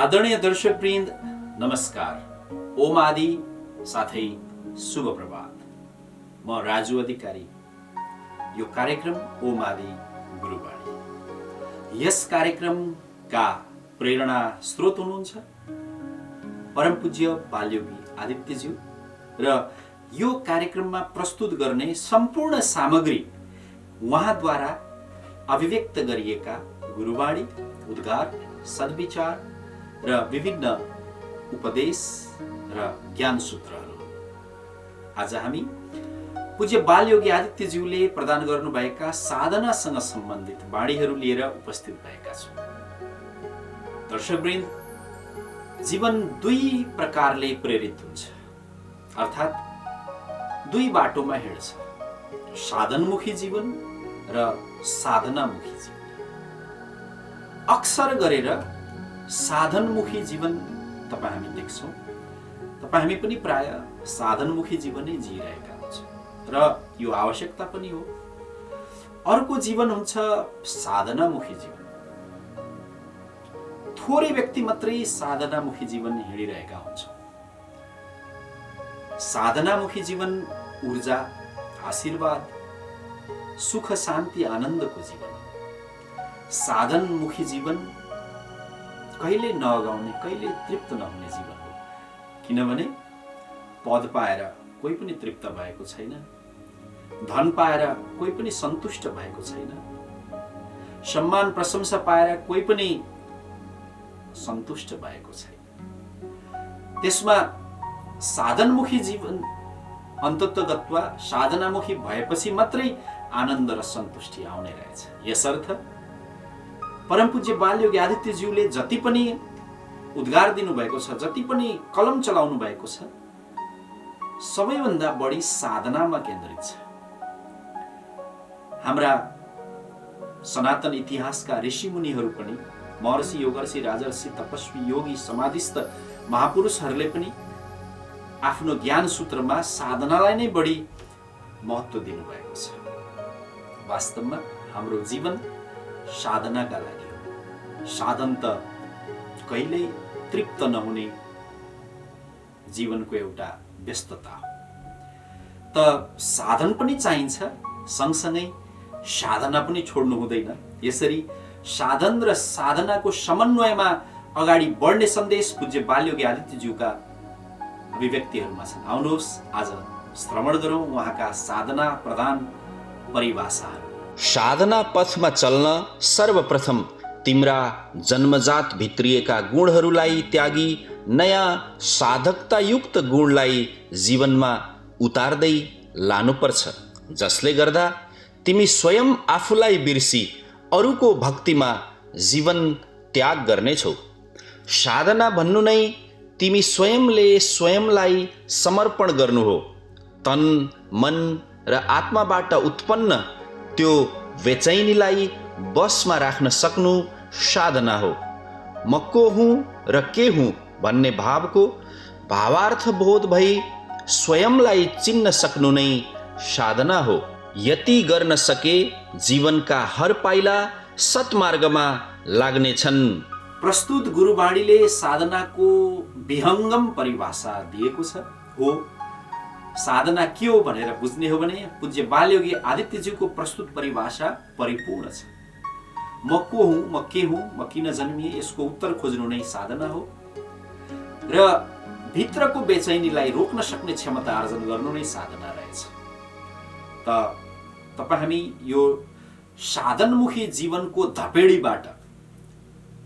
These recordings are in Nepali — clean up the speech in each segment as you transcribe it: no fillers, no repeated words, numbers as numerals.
आदरणीय दर्शकवृन्द नमस्कार। ओम आदि साथै शुभ प्रभात। म राजु अधिकारी। यो कार्यक्रम ओम आदि गुरुवाणी। यस कार्यक्रमका प्रेरणा स्रोत हुनुहुन्छ परम पूज्य बालयोगी आदित्यज्यू र यो कार्यक्रममा प्रस्तुत गर्ने सम्पूर्ण सामग्री उहाँद्वारा अभिव्यक्त गरिएका गुरुवाणी, उद्गार, सद्विचार र विभिन्न उपदेश र ज्ञान सूत्रहरू। आज हामी पूज्य बालयोगी आदित्यज्यूले प्रदान गर्नुभएका साधनासँग सम्बन्धित वाणीहरू लिएर उपस्थित भएका छौँ। दर्शकवृन्द, जीवन दुई प्रकारले प्रेरित हुन्छ, अर्थात् दुई बाटोमा हिँड्छ, साधनमुखी जीवन र साधनामुखी जीवन। अक्सर गरेर साधनमुखी जीवन हामी देख्छौँ। हामी पनि प्राय साधनमुखी जीवनै जिइरहेका हुन्छौँ र यो आवश्यकता पनि हो। अर्को जीवन हुन्छ साधनामुखी जीवन। थोरै व्यक्ति मात्रै साधनामुखी जीवन हिँडिरहेका हुन्छौँ। साधनामुखी जीवन ऊर्जा, आशीर्वाद, सुख, शान्ति, आनन्दको जीवन। साधनमुखी जीवन कहिले नअगाउने, कहिले तृप्त नहुने जीवन हो। किनभने पद पाएर कोही पनि तृप्त भएको छैन, धन पाएर कोही पनि सन्तुष्ट भएको छैन, सम्मान प्रशंसा पाएर कोही पनि सन्तुष्ट भएको छैन। त्यसमा साधनमुखी जीवन अन्ततगत्वा साधनामुखी भएपछि मात्रै आनन्द र सन्तुष्टि आउने रहेछ। यसर्थ परम पूज्य बालयोगी आदित्यज्यूले जति पनि उद्गार दिनुभएको छ, जति पनि कलम चलाउनु भएको छ, सबैभन्दा बढी साधनामा केन्द्रित छ। हाम्रा सनातन इतिहासका ऋषिमुनिहरू पनि, महर्षि, योगर्षि, राजर्षि, तपस्वी, योगी, समाधिस्थ महापुरुषहरूले पनि आफ्नो ज्ञान सूत्रमा साधनालाई नै बढी महत्त्व दिनुभएको छ। वास्तवमा हाम्रो जीवन साधनाका लागि हो। साधन त कहिल्यै तृप्त नहुने जीवनको एउटा व्यस्तता हो। त साधन पनि चाहिन्छ, सँगसँगै साधना पनि छोड्नु हुँदैन। यसरी साधन र साधनाको समन्वयमा अगाडि बढ्ने सन्देश पूज्य बालयोगी आदित्यज्यूका अभिव्यक्तिहरूमा छन्। आउनुहोस् आज श्रवण गरौँ उहाँका साधना प्रधान परिभाषाहरू। साधना पथमा चल्न सर्वप्रथम तिम्रा जन्मजात भित्रिएका गुणहरूलाई त्यागी नयाँ साधकतायुक्त गुणलाई जीवनमा उतार्दै लानुपर्छ, जसले गर्दा तिमी स्वयं आफूलाई बिर्सी अरूको भक्तिमा जीवन त्याग गर्नेछौ। साधना भन्नु नै तिमी स्वयंले स्वयंलाई समर्पण गर्नु हो। तन, मन र आत्माबाट उत्पन्न त्यो बेचैनीलाई बसमा राख्न सक्नु साधना हो। म को हुँ र के हुँ भन्ने भावको भावार्थ बोध भई स्वयंलाई चिन्न सक्नु नै साधना हो। यति गर्न सके जीवनका हर पाइला सत्मार्गमा लाग्नेछन्। प्रस्तुत गुरुवाणीले साधनाको विहङ्गम परिभाषा दिएको छ। हो, साधना के हो भनेर बुझ्ने हो भने पूज्य बालयोगी आदित्यज्यूको प्रस्तुत परिभाषा परिपूर्ण छ। म को हुँ, म के हुँ, म किन जन्मिए, यसको उत्तर खोज्नु नै साधना हो र भित्रको बेचैनीलाई रोक्न सक्ने क्षमता आर्जन गर्नु नै साधना रहेछ। हामी यो साधनमुखी जीवनको धपेडीबाट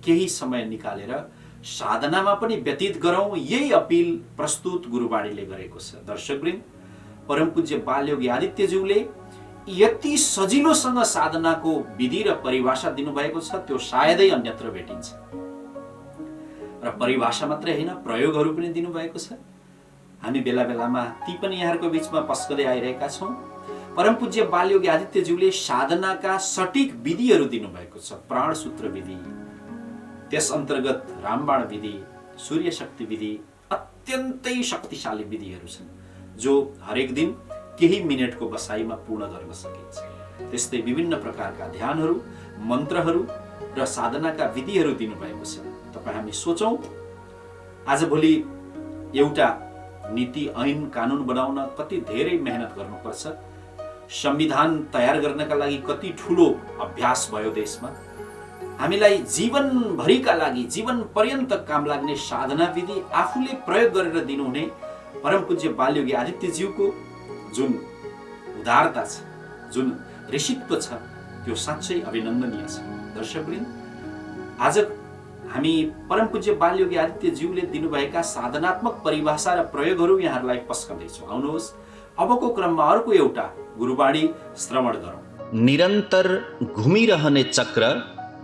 केही समय निकालेर साधनामा पनि व्यतीत गरौँ, यही अपिल प्रस्तुत गुरुवाणीले गरेको छ। दर्शकवृन्द, परम पूज्य बालयोगी आदित्यज्यूले यति सजिलोसँग साधनाको विधि र परिभाषा दिनुभएको छ, त्यो सायदै अन्यत्र भेटिन्छ। र परिभाषा मात्रै होइन, प्रयोगहरू पनि दिनुभएको छ। हामी बेला बेलामा ती पनि यहाँहरूको बिचमा पस्कदै आइरहेका छौँ। परम पूज्य बालयोगी आदित्यज्यूले साधनाका सठिक विधिहरू दिनुभएको छ। प्राणसूत्र विधि, त्यस अन्तर्गत रामबाण विधि, सूर्य शक्ति विधि, अत्यन्तै शक्तिशाली विधिहरू छन् जो हरेक दिन केही मिनेटको बसाइमा पूर्ण गर्न सकिन्छ। त्यस्तै विभिन्न प्रकारका ध्यानहरू, मन्त्रहरू र साधनाका विधिहरू दिनुभएको छ। तपाईँ हामी सोचौँ, आजभोलि एउटा नीति ऐन कानुन बनाउन कति धेरै मेहनत गर्नुपर्छ, संविधान तयार गर्नका लागि कति ठुलो अभ्यास भयो देशमा। हामीलाई जीवनभरिका लागि जीवन पर्यन्त काम लाग्ने साधना विधि आफूले प्रयोग गरेर दिनुहुने परम पूज्य बालयोगी आदित्यज्यूको जुन उदारता छ, जुन ऋषित्व छ, त्यो साँच्चै अभिनन्दनीय छ। दर्शकवृन्द, आज हामी परम पूज्य बालयोगी आदित्यज्यूले दिनुभएका साधनात्मक परिभाषा र प्रयोगहरू यहाँहरूलाई पस्कँदैछौँ। आउनुहोस् अबको क्रममा अर्को एउटा गुरुवाणी श्रवण गरौँ। निरन्तर घुमिरहने चक्र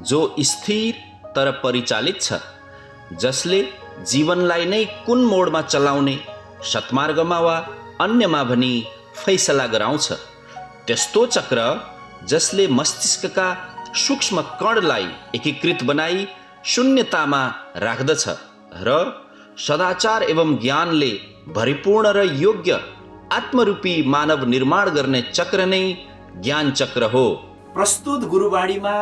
जो स्थिर तर परिचालित छ, जसले जीवनलाई नै कुन मोडमा चलाउने, सत्मार्गमा वा अन्यमा भनी फैसला गराउँछ। त्यस्तो चक्र जसले मस्तिष्कका सूक्ष्म कणलाई एकीकृत बनाई शून्यतामा राख्दछ र सदाचार एवं ज्ञानले भरिपूर्ण र योग्य आत्मरूपी मानव निर्माण गर्ने चक्र नै ज्ञान चक्र हो। प्रस्तुत गुरुवाणीमा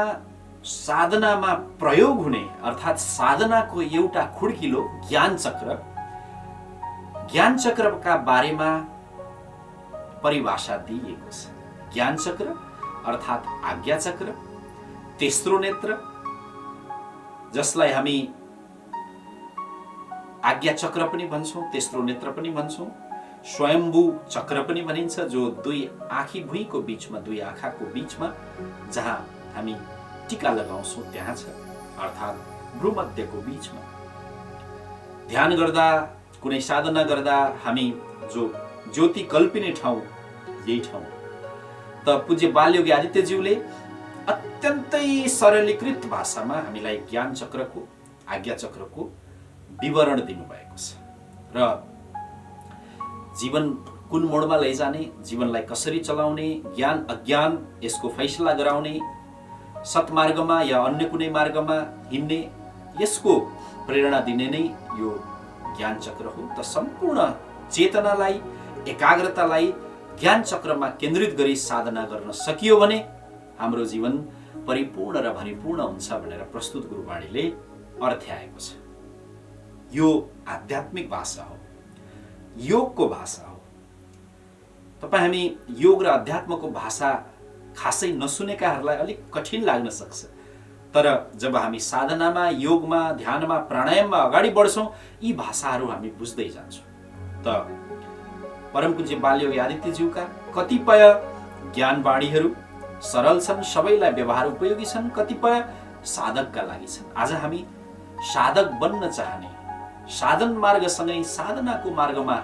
साधनामा प्रयोग हुने अर्थात् साधनाको एउटा खुड्किलो ज्ञान चक्रका बारेमा परिभाषा दिइएको छ। ज्ञान चक्र अर्थात् आज्ञा चक्र, तेस्रो नेत्र जसलाई हामी आज्ञा चक्र पनि भन्छौँ, तेस्रो नेत्र पनि भन्छौँ, स्वयम्भू चक्र पनि भनिन्छ, जो दुई आँखी भुइँको बीचमा, दुई आँखाको बीचमा जहाँ हामी टीका लगाउँछौँ त्यहाँ छ, अर्थात् भ्रूमध्यको बीचमा। ध्यान गर्दा, कुनै साधना गर्दा हामी जो ज्योति कल्पिने ठाउँ यही ठाउँ। त पूज्य बालयोगी आदित्यज्यूले अत्यन्तै सरलीकृत भाषामा हामीलाई ज्ञान चक्रको, आज्ञा चक्रको विवरण दिनुभएको छ र जीवन कुन मोडमा लैजाने, जीवनलाई कसरी चलाउने, ज्ञान अज्ञान यसको फैसला गराउने, सत्मार्गमा या अन्य कुनै मार्गमा हिँड्ने यसको प्रेरणा दिने नै यो ज्ञान चक्र हो। त सम्पूर्ण चेतनालाई, एकाग्रतालाई ज्ञान चक्रमा केन्द्रित गरी साधना गर्न सकियो भने हाम्रो जीवन परिपूर्ण र भरिपूर्ण हुन्छ भनेर प्रस्तुत गुरुवाणीले अर्थ्याएको छ। यो आध्यात्मिक भाषा हो, योगको भाषा हो। तपाईँ हामी योग र अध्यात्मको भाषा खासै नसुनेकाहरूलाई अलिक कठिन लाग्न सक्छ, तर जब हामी साधनामा, योगमा, ध्यानमा, प्राणायाममा अगाडि बढ्छौँ यी भाषाहरू हामी बुझ्दै जान्छौँ। त परम पूज्य बालयोगी आदित्यज्यूका कतिपय ज्ञानवाणीहरू सरल छन्, सबैलाई व्यवहार उपयोगी छन्, कतिपय साधकका लागि छन्। आज हामी साधक बन्न चाहने, साधन मार्गसँगै साधनाको मार्गमा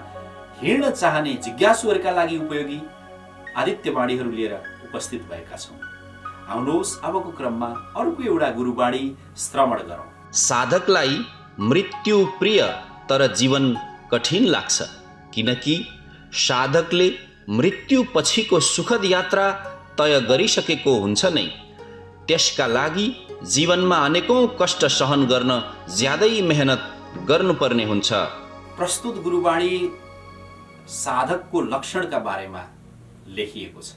हिँड्न चाहने जिज्ञासुहरूका लागि उपयोगी आदित्यवाणीहरू लिएर उपस्थित भएका छौँ। आउनुहोस् अबको क्रममा अर्को एउटा गुरुवाणी श्रवण गरौँ। साधकलाई मृत्यु प्रिय तर जीवन कठिन लाग्छ, किनकि साधकले मृत्यु पछिको सुखद यात्रा तय गरिसकेको हुन्छ नै। त्यसका लागि जीवनमा अनेकौं कष्ट सहन गर्न ज्यादै मेहनत गर्नुपर्ने हुन्छ। प्रस्तुत गुरुवाणी साधकको लक्षणका बारेमा लेखिएको छ।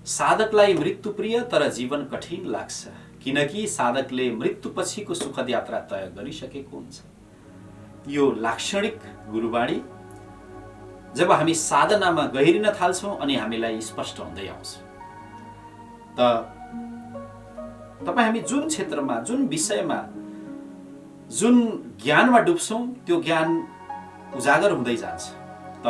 साधकलाई मृत्यु प्रिय तर जीवन कठिन लाग्छ, किनकि साधकले मृत्यु पछिको सुखद यात्रा तय गरिसकेको हुन्छ। यो लाक्षणिक गुरुवाणी जब हामी साधनामा गहिरिन थाल्छौँ अनि हामीलाई स्पष्ट हुँदै आउँछ। त तपाईँ हामी जुन क्षेत्रमा, जुन विषयमा, जुन ज्ञानमा डुब्छौँ त्यो ज्ञान उजागर हुँदै जान्छ। त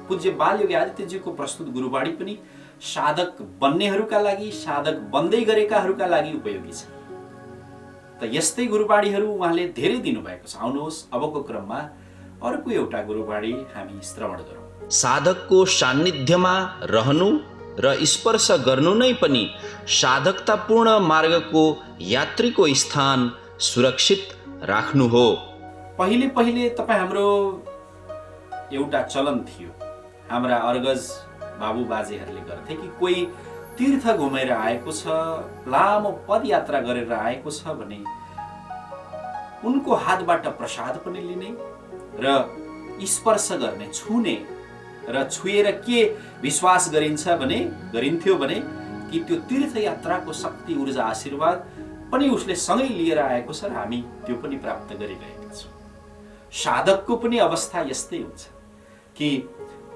पूज्य बालयोगी आदित्यज्यूको प्रस्तुत गुरुवाणी पनि साधक बन्नेहरूका लागि, साधक बन्दै गरेकाहरूका लागि उपयोगी छ। त यस्तै गुरुवाणीहरू उहाँले धेरै दिनुभएको छ। आउनुहोस् अबको क्रममा अर्को एउटा गुरुवाणी हामी श्रवण गरौँ। साधकको सान्निध्यमा रहनु र स्पर्श गर्नु नै पनि साधकतापूर्ण मार्गको यात्रीको स्थान सुरक्षित राख्नु हो। पहिले पहिले तपाईँ हाम्रो एउटा चलन थियो, हाम्रा अर्गज बाबु बाजेहरूले गर्थे कि कोही तीर्थ घुमेर आएको छ, लामो पदयात्रा गरेर आएको छ भने उनको हातबाट प्रसाद पनि लिने र स्पर्श गर्ने, छुने र छुएर के विश्वास गरिन्थ्यो भने कि त्यो तीर्थयात्राको शक्ति ऊर्जा आशीर्वाद पनि उसले सँगै लिएर आएको छ र हामी त्यो पनि प्राप्त गरिरहेका छौँ। साधकको पनि अवस्था यस्तै हुन्छ कि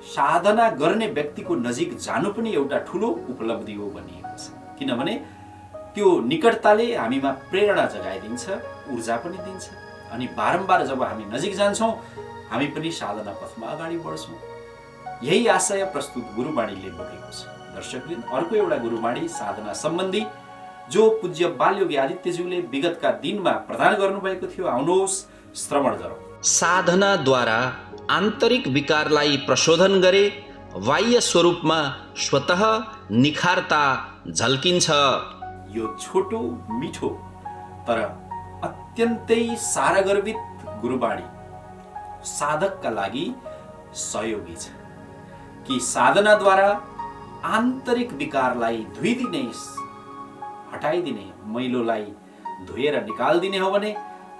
साधना गर्ने व्यक्तिको नजिक जानु पनि एउटा ठुलो उपलब्धि हो भनिएको छ। किनभने त्यो निकटताले हामीमा प्रेरणा जगाइदिन्छ, ऊर्जा पनि दिन्छ। अनि बारम्बार जब हामी नजिक जान्छौँ हामी पनि साधना पथमा अगाडि बढ्छौँ। यही आशय प्रस्तुत गुरुवाणीले बोकेको छ। दर्शकवृन्द, अर्को एउटा गुरुवाणी साधना सम्बन्धी जो पूज्य बालयोगी आदित्यज्यूले विगतका दिनमा प्रदान गर्नुभएको थियो, आउनुहोस् श्रवण गरौँ। साधनाद्वारा आन्तरिक विकारलाई प्रशोधन गरे बाह्य स्वरूपमा स्वतः निखारता झल्किन्छ। यो छोटो मिठो तर अत्यन्तै सारगर्भित गुरुवाणी साधकका लागि सहयोगी छ कि साधनाद्वारा आन्तरिक विकारलाई धोइदिने, हटाइदिने, मैलोलाई धोएर निकालिदिने हो भने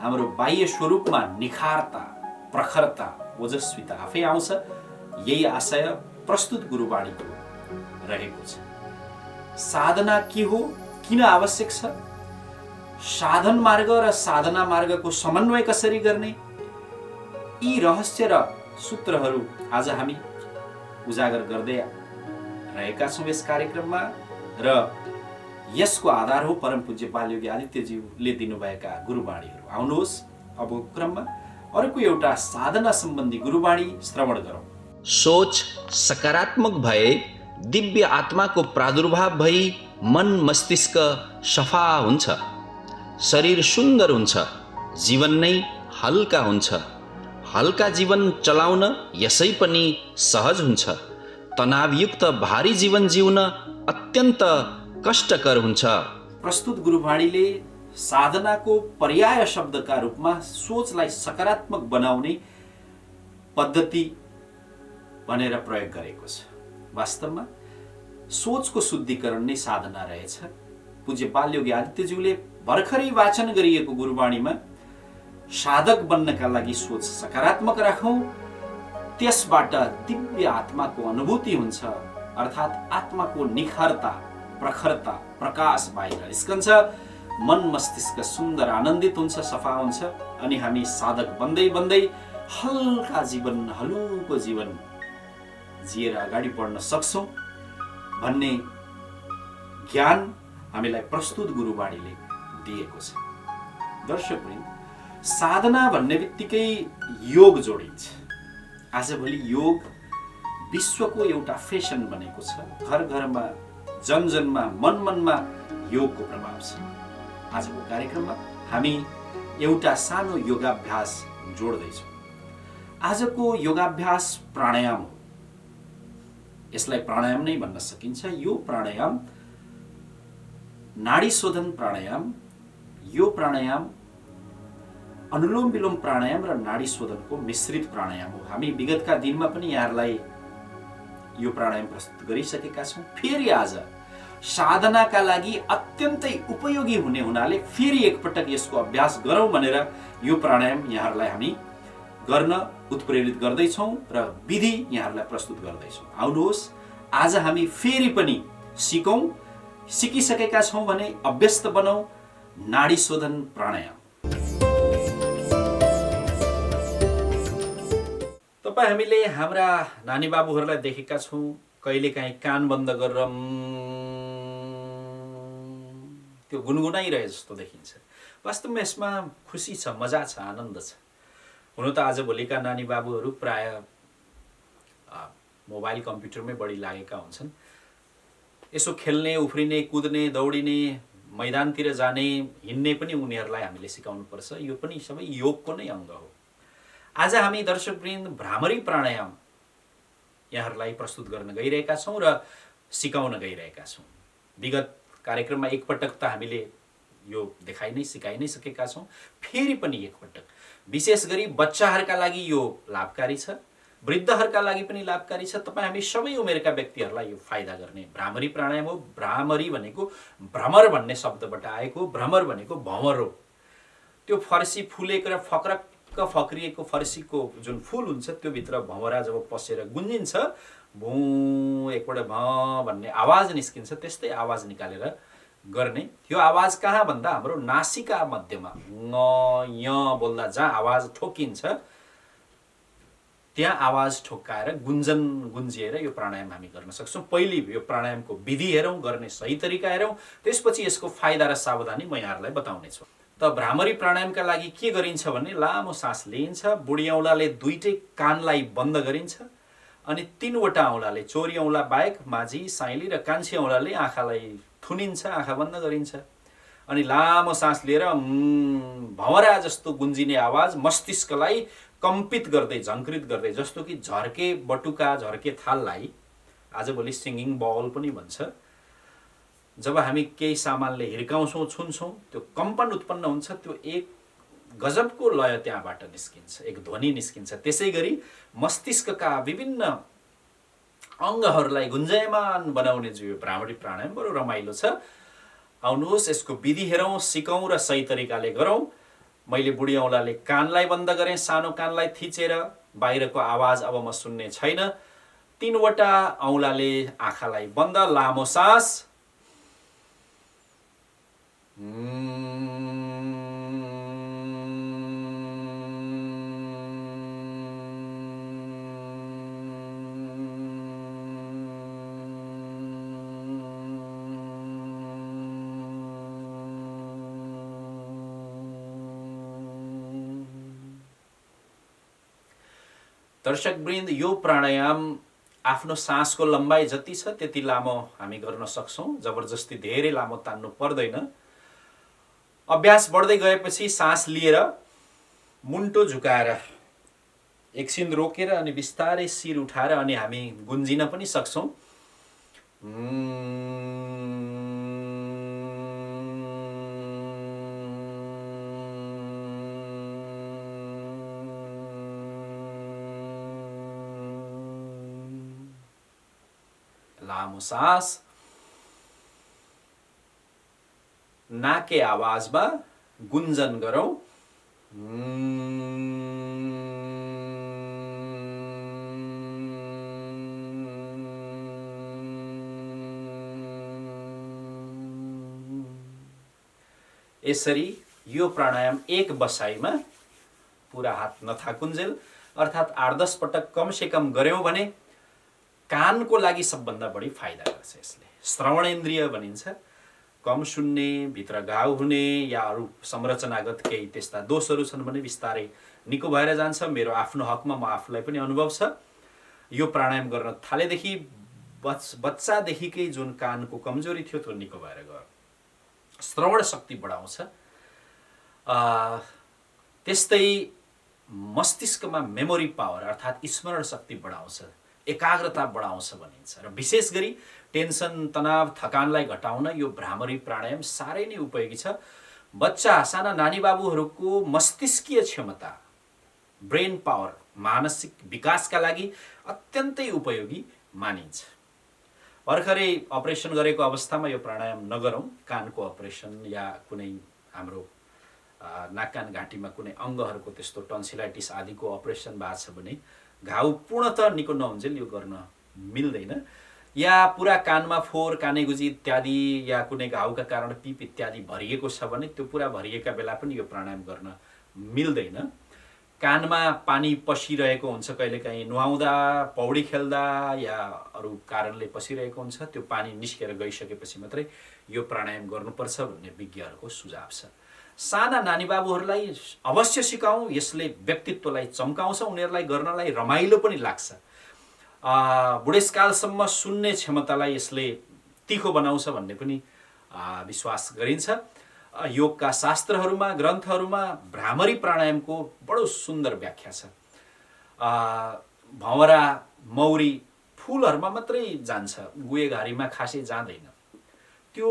हाम्रो बाह्य स्वरूपमा निखारता, प्रखरता, ओजस्विता आफै आउँछ। यही आशय प्रस्तुत गुरुवाणीको रहेको छ। साधना के हो, किन आवश्यक छ, साधन मार्ग र साधना मार्गको समन्वय कसरी गर्ने, यी रहस्य र सूत्रहरू आज हामी उजागर गर्दै रहेका छौँ यस कार्यक्रममा। र यसको आधार हो परम पूज्य बालयोगी आदित्यज्यूले दिनुभएका गुरुवाणीहरू। आउनुहोस् अब क्रममा अर्को एउटा साधना सम्बन्धी गुरुवाणी श्रवण गरौँ। सोच सकारात्मक भए दिव्य आत्माको प्रादुर्भाव भई मन मस्तिष्क सफा हुन्छ, शरीर सुन्दर हुन्छ, जीवन नै हल्का हुन्छ। हल्का जीवन चलाउन यसै पनि सहज हुन्छ। तनावयुक्त भारी जीवन जिउन अत्यन्त कष्टकर हुन्छ। प्रस्तुत गुरुवाणीले साधनाको पर्याय शब्दका रूपमा सोचलाई सकारात्मक बनाउने पद्धति भनेर प्रयोग गरेको छ। वास्तवमा सोचको शुद्धिकरण नै साधना रहेछ। पूज्य बालयोगी आदित्यज्यूले भर्खरै वाचन गरिएको गुरुवाणीमा साधक बन्नका लागि सोच सकारात्मक राखौँ, त्यसबाट दिव्य आत्माको अनुभूति हुन्छ, अर्थात् आत्माको निखारता, प्रखरता, प्रकाश बाहिर निस्कन्छ, मन मस्तिष्क सुन्दर आनन्दित हुन्छ, सफा हुन्छ। अनि हामी साधक बन्दै बन्दै हल्का जीवन, हलुको जीवन जिएर अगाडि बढ्न सक्छौँ भन्ने ज्ञान हामीलाई प्रस्तुत गुरुवाणीले दिएको छ। दर्शकवृन्द, साधना भन्ने बित्तिकै योग जोडिन्छ। आजभोलि योग विश्वको एउटा फेसन बनेको छ। घर घरमा, जन जनमा, मन मनमा योगको प्रभाव छ। आजको कार्यक्रममा हामी एउटा सानो योगाभ्यास जोड्दैछौँ। आजको योगाभ्यास प्राणायाम हो। यसलाई प्राणायाम नै भन्न सकिन्छ। यो प्राणायाम नाडी शोधन प्राणायाम, यो प्राणायाम अनुलोम विलोम प्राणायाम र नाडी शोधनको मिश्रित प्राणायाम हो। हामी विगतका दिनमा पनि यहाँहरूलाई यो प्राणायाम प्रस्तुत गरिसकेका छौँ। फेरि आज साधनाका लागि अत्यन्तै उपयोगी हुने हुनाले फेरि एकपटक यसको अभ्यास गरौँ भनेर यो प्राणायाम यहाँहरूलाई हामी गर्न उत्प्रेरित गर्दैछौँ र विधि यहाँहरूलाई प्रस्तुत गर्दैछौँ। आउनुहोस् आज हामी फेरि पनि सिकौँ। सिकिसकेका छौँ भने अभ्यस्त बनाऊ नाडी शोधन प्राणायाम। तपाईँ हामीले हाम्रा नानी बाबुहरूलाई देखेका छौँ, कहिलेकाहीँ कान बन्द गरेर त्यो गुनगुनाइरहे जस्तो देखिन्छ। वास्तवमा यसमा खुसी छ, मजा छ, आनन्द छ। हुन त आजभोलिका नानी बाबुहरू प्राय मोबाइल कम्प्युटरमै बढी लागेका हुन्छन्। यसो खेल्ने, उफ्रिने, कुद्ने, दौडिने, मैदानतिर जाने, हिँड्ने पनि उनीहरूलाई हामीले सिकाउनुपर्छ। यो पनि सबै योगको नै अङ्ग हो। आज हामी दर्शकवृन्द भ्रामरी प्राणायाम यहाँहरूलाई प्रस्तुत गर्न गइरहेका छौँ र सिकाउन गइरहेका छौँ। विगत कार्यक्रममा एकपटक त हामीले यो देखाइ नै सिकाइ नै सकेका छौँ। फेरि पनि एकपटक, विशेष गरी बच्चाहरूका लागि यो लाभकारी छ, वृद्धहरूका लागि पनि लाभकारी छ। तपाईँ हामी सबै उमेरका व्यक्तिहरूलाई यो फाइदा गर्ने भ्रामरी प्राणायाम हो। भ्रामरी भनेको भ्रमर भन्ने शब्दबाट आएको। भ्रमर भनेको भँवर हो। त्यो फर्सी फुलेको र फक्रक्क फक्रिएको फर्सीको जुन फुल हुन्छ त्यो भित्र भँवरा जब पसेर गुन्जिन्छ भुँ एकपल्ट भ भन्ने आवाज निस्किन्छ, त्यस्तै आवाज निकालेर गर्ने। यो आवाज कहाँ भन्दा हाम्रो नासिका मध्यमा ङ य बोल्दा जहाँ आवाज ठोकिन्छ त्यहाँ आवाज ठोक्काएर गुन्जन गुन्जिएर यो प्राणायाम हामी गर्न सक्छौँ। पहिले यो प्राणायामको विधि हेरौँ, गर्ने सही तरिका हेरौँ, त्यसपछि यसको फाइदा र सावधानी म यहाँहरूलाई बताउने छु। त भ्रामरी प्राणायामका लागि के गरिन्छ भने लामो सास लिइन्छ, बुढी औँलाले दुईटै कानलाई बन्द गरिन्छ अनि 3वटा औँलाले, चोरी औँला बाहेक माझी, साइली र कान्छी औँलाले आँखालाई थुनिन्छ, आँखा बन्द गरिन्छ अनि लामो सास लिएर भँवरा जस्तो गुन्जिने आवाज मस्तिष्कलाई कम्पित गर्दै, झङ्कृत गर्दै, जस्तो कि झर्के बटुका, झर्के थाललाई आजभोलि सिङ्गिङ बल पनि भन्छ। जब हामी केही सामानले हिर्काउँछौँ, छुन्छौँ, त्यो कम्पन उत्पन्न हुन्छ, त्यो एक गजबको लय त्यहाँबाट निस्किन्छ, एक ध्वनि निस्किन्छ। त्यसै गरी मस्तिष्कका विभिन्न अङ्गहरूलाई गुन्जयमान बनाउने जो यो भ्रामरी प्राणायाम बडो रमाइलो छ। आउनुहोस् यसको विधि हेरौँ, सिकौँ र सही तरिकाले गरौँ। मैले बुढी औँलाले कानलाई बन्द गरेँ, सानो कानलाई थिचेर, बाहिरको आवाज अब म सुन्ने छैन। 3वटा औँलाले आँखालाई बन्द, लामो सास, दर्शकवृन्द, यो प्राणायाम आफ्नो सासको लम्बाइ जति छ त्यति लामो हामी गर्न सक्छौँ। जबरजस्ती धेरै लामो तान्नु पर्दैन। अभ्यास बढ्दै गएपछि सास लिएर मुन्टो झुकाएर एकछिन रोकेर अनि बिस्तारै शिर उठाएर अनि हामी गुन्जिन पनि सक्छौँ। लामो सास, नाके आवाजमा गुन्जन गरौँ। यसरी यो प्राणायाम एक बसाइमा पुरा हात नथाकुन्जेल अर्थात् 8-10 पटक कमसेकम गऱ्यौँ भने कानको लागि सबभन्दा बढी फाइदा गर्छ। यसले श्रवणेन्द्रिय भनिन्छ, कम सुन्ने, भित्र घाउ हुने या अरू संरचनागत केही त्यस्ता दोषहरू छन् भने बिस्तारै निको भएर जान्छ। मेरो आफ्नो हकमा म आफूलाई पनि अनुभव छ। यो प्राणायाम गर्न थालेदेखि बच्चादेखिकै जुन कानको कमजोरी थियो त्यो निको भएर गयो। श्रवण शक्ति बढाउँछ। त्यस्तै मस्तिष्कमा मेमोरी पावर अर्थात् स्मरण शक्ति बढाउँछ, एकाग्रता बढाउँछ भनिन्छ। र विशेष गरी टेन्सन, तनाव, थकानलाई घटाउन यो भ्रामरी प्राणायाम साह्रै नै उपयोगी छ। बच्चा, साना नानी बाबुहरूको मस्तिष्कीय क्षमता, ब्रेन पावर, मानसिक विकासका लागि अत्यन्तै उपयोगी मानिन्छ। भर्खरै अपरेसन गरेको अवस्थामा यो प्राणायाम नगरौँ। कानको अपरेसन या कुनै हाम्रो नाक कान घाँटीमा कुनै अङ्गहरूको त्यस्तो टन्सिलाइटिस आदिको अपरेसन भएको छ भने घाउ पूर्णतः निको नहुन्जेल यो गर्न मिल्दैन। या पुरा कानमा फोहोर, कानेगुजी इत्यादि या कुनै घाउका कारण पिप इत्यादि भरिएको छ भने त्यो पुरा भरिएका बेला पनि यो प्राणायाम गर्न मिल्दैन। कानमा पानी पसिरहेको हुन्छ, कहिलेकाहीँ नुहाउँदा, पौडी खेल्दा या अरू कारणले पसिरहेको हुन्छ, त्यो पानी निस्केर गइसकेपछि मात्रै यो प्राणायाम गर्नुपर्छ भन्ने विज्ञहरूको सुझाव छ। साना नानी बाबुहरूलाई अवश्य सिकाउँ। यसले व्यक्तित्वलाई चम्काउँछ, उनीहरूलाई गर्नलाई रमाइलो पनि लाग्छ। बुढेसकालसम्म सुन्ने क्षमतालाई यसले तिखो बनाउँछ भन्ने पनि विश्वास गरिन्छ। योगका शास्त्रहरूमा, ग्रन्थहरूमा भ्रामरी प्राणायामको बडो सुन्दर व्याख्या छ। भँवरा, मौरी फुलहरूमा मात्रै जान्छ, गुहेघारीमा खासै जाँदैन। त्यो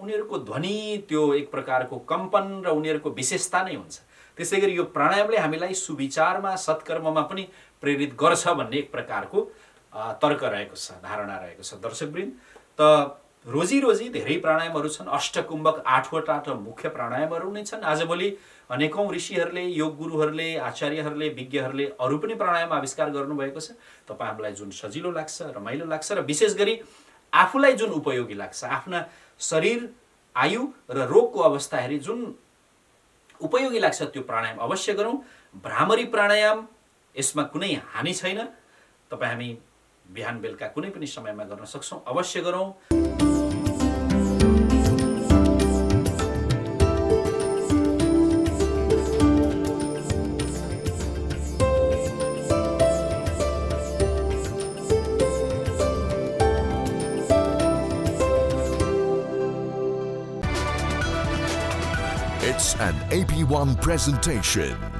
उनीहरूको ध्वनि, त्यो एक प्रकारको कम्पन र उनीहरूको विशेषता नै हुन्छ। त्यसै गरी यो प्राणायामले हामीलाई सुविचारमा, सत्कर्ममा पनि प्रेरित गर्छ भन्ने एक प्रकारको तर्क रहेको छ, धारणा रहेको छ। दर्शकवृन्द, त रोजी धेरै प्राणायामहरू छन्। अष्टकुम्भक 8वटा मुख्य प्राणायामहरू नै छन्। आजभोलि अनेकौं ऋषिहरूले, योग गुरुहरूले, आचार्यहरूले, विज्ञहरूले अरू पनि प्राणायाम आविष्कार गर्नुभएको छ। तपाईहरुलाई जुन सजिलो लाग्छ, रमाइलो लाग्छ र विशेष गरी आफूलाई जुन उपयोगी लाग्छ, आफ्ना शरीर, आयु र रोगको अवस्था हेरी जुन उपयोगी लाग्छ त्यो प्राणायाम अवश्य गरौँ। भ्रामरी प्राणायाम, यसमा कुनै हानि छैन। तपाई हामी बिहान बेलुका कुनै पनि समयमा गर्न सक्छौं, अवश्य गरौँ। It's an AP1 presentation.